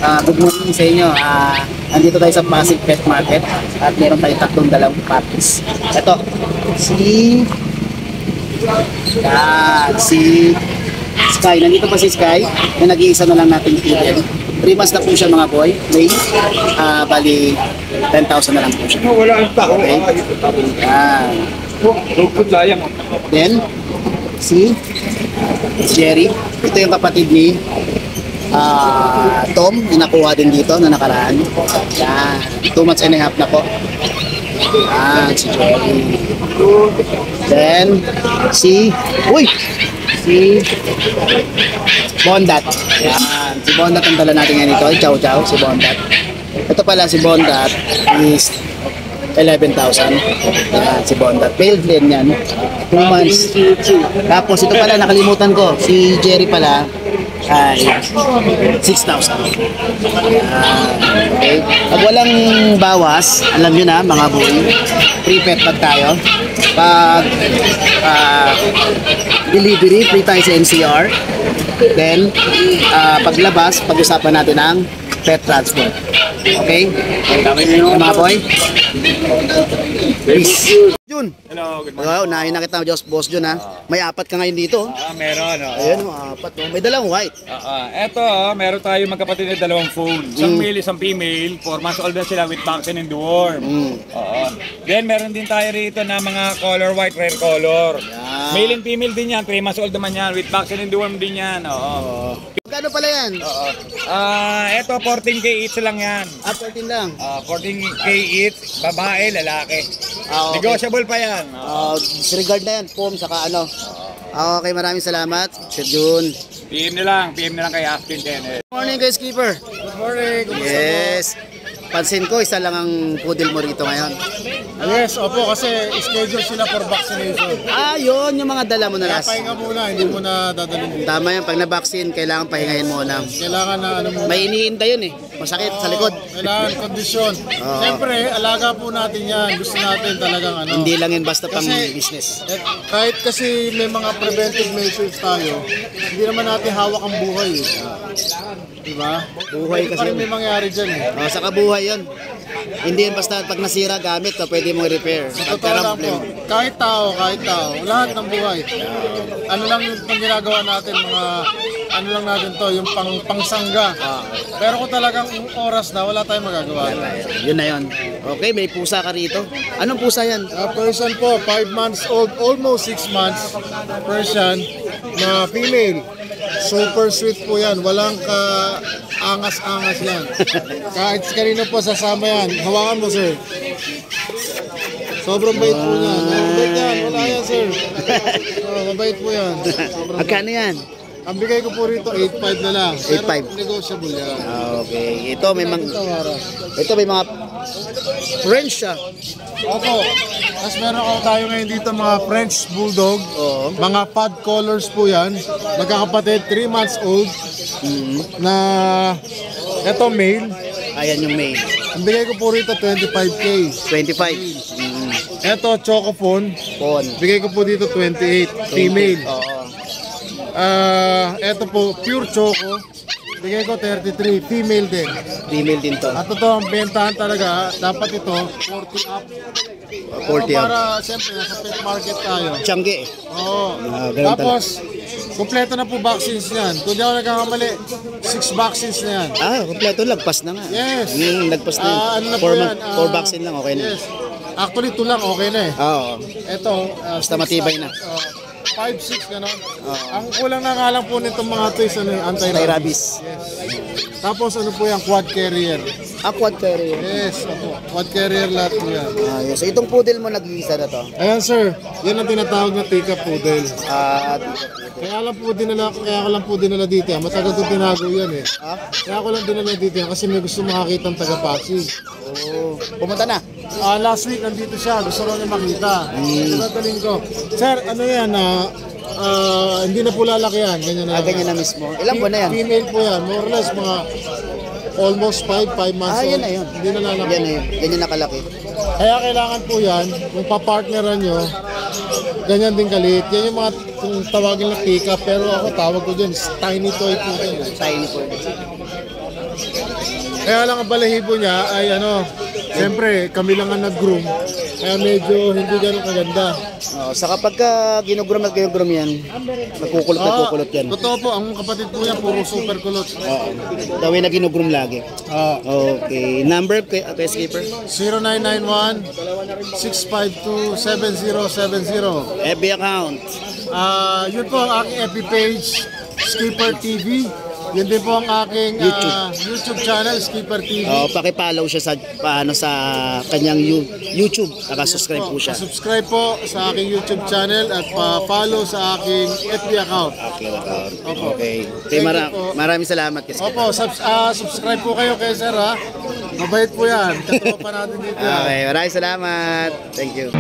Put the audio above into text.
Good morning sa inyo. Andito tayo sa Pasig Pet Market at meron tayong tatlong dalawang puppies. Ito, si Sky. Nandito pa si Sky na nag-iisa na lang natin i-feed. 3 months na po siya mga boy. May bali 10,000 na lang po siya. Wala ang tao. Okay. Then, si Jerry. Ito yung kapatid ni Tom, na nakuha din dito na nakaraan. Yan. 2 months and a half na po. Yan, si Jerry. Then, si Bondat. Yan. Si Bondat ang dala natin ngayon ito. Chow chow, si Bondat. Ito pala si Bondat is 11,000. Yan, si Bondat. Pale din yan. 2 months. Tapos ito pala, nakalimutan ko. Si Jerry pala ay 6,000. Okay. Pag walang bawas, alam nyo na mga boy, free pet bag tayo. Pag delivery, free tayo sa NCR. Then, paglabas, pag-usapan natin ang pet transport. Okay? Mga boy? Peace. Jun. Hello, good morning. Wow, nahin na kita, Boss Jun ha. May 4 ka ngayon dito. Meron. Ayan, 4. May dalang white. Eto, meron tayo magkapatid na dalawang phone. Isang male, isang female. 4 months old na sila with vaccine and deworm. Then, meron din tayo rito na mga color white, rare color. Yeah. Male and female din yan. 3 months old naman yan. With vaccine and deworm din yan. Magkano pala yan? Eto, 14K each lang yan. 14 lang. 14K each. Babae, lalaki. Okay. Negotiable pa yan. Disregard na yan, form, saka ano. Okay, maraming salamat. Sir Jun. PM na lang kay Askin din. Good morning guys, Keeper. Good morning. Yes. Pansin ko, isa lang ang poodle mo rito ngayon. Yes, opo, kasi schedule sila for vaccination. Yun, yung mga dala mo na Kaya last. pahinga muna, hindi mo na dadalhin dito. Tama yan, pag na-vaccine, kailangan pahingahin mo na. Kailangan na ano muna. May iniinda yun eh. Masakit sa likod. Kailangan kondisyon. Siyempre, alaga po natin yan. Gusto natin talagang ano. Hindi lang yan basta pang Kasi, business. kahit kasi may mga preventive measures tayo, hindi naman natin hawak ang buhay eh. Diba? Buhay Pwede kasi. pa rin may mangyari dyan eh. Saka buhay yun. Hindi yan basta pag nasira gamit, pwede mong repair. Sa totoo lang po, kahit tao, lahat ng buhay. Ano lang yung pang ginagawa natin, mga ano lang natin to, yung pangsangga. Pero kung talagang oras na, wala tayong magagawa. Yun na yun. Okay, may pusa ka rito. Anong pusa yan? Persian po, 5 months old, almost 6 months. Persian na female. Super sweet po yan. Walang ka-angas-angas yan. Kahit kanino po sasama yan. Hawakan mo, sir. Sobrang bait po yan. Mabait yan. Wala yan, sir. Mabait po yan. Magkano yan? Ang bigay ko po rito, 8.5 na lang. 8.5. Pero negotiable yan. Okay. Ito may mga French siya. Opo. Tapos meron ako tayo ngayon dito mga French Bulldog. Oo. Mga pod colors po yan. Magkakapatid, 3 months old. Na ito male. Ayan yung main. Ang bigay ko po rito 25k. 25. Ito Chocophone. Pon. Bigay ko po dito 28 female. Oo. Ito po pure Choco. Bigay ko 33 female din. Female din to. At ito ang bentahan talaga. Dapat ito 40 up. 40 up. Para siyempre nasa pet market tayo. Tiangge eh. Oo. Ganun Tapos, kompleto na po vaccines niyan. Kung di ako nagkakamali, 6 vaccines na yan. Kompleto. Lagpas na nga. Yes. Lagpas na yun. Ano na po yan? 4 vaccine lang, okay na. Yes. Actually, 2 lang, okay na eh. Oo. Ito, Basta matibay na. 5-6 gano'n. Ang kulang na nga lang po nitong mga ito is ano, Anti-rabies. Tapos ano po yan, quad carrier. Quad carrier. Yes, opo. Quad carrier lahat po yan. So itong poodle mo nag-iisa na to. Ayan sir, yan ang tinatawag na Tika Poodle. Kaya Kaya ko lang po dinala dito yan. Matagal ko tinago yan eh. Kaya ko lang dinala dito yan kasi may gusto makakita ng taga-Pasig. pumunta na. Last week nandito siya, gusto ko niya makita. Tinataling ko. Sir, ano yan hindi na po lalaki yan. Ganyan na. Ganyan na mismo. Ilang buwan na yan? Female po yan. More or less mga almost 5 months old. Yan na yun. Hindi na lalaki. Yan na yun. Ganyan na kalaki. Kaya kailangan po yan, kung papartneran nyo, ganyan din kalit. Yan yung mga kung tawagin na pick up, pero ako tawag ko dyan, tiny toy po yan. Tiny po. Kaya lang ang balahibo niya ay ano, siyempre kami lang ang nag-groom. Kaya medyo hindi ganun kaganda. Oh, sa kapag ginugroom at ginugroom yan, nagkukulot yan. Totoo po, ang kapatid po niya puro super kulot. Oo. Gawin na ginugroom lagi. Okay. Number, kay skipper? 0991-652-7070. FB account. Yun po ang aking FB page, Skipper TV. Yun din po ang aking YouTube channel, Skipper TV. Oh, paki-follow siya sa sa kanyang YouTube. Naka-subscribe po siya. Subscribe po sa aking YouTube channel at pa-follow sa aking FB account. Okay, account. Opo. Okay. Thank you po. Maraming salamat kasi. Opo, subscribe po kayo kay Sir ha. Mabait po yan. Katuwa pa natin dito. Okay, maraming salamat. Thank you.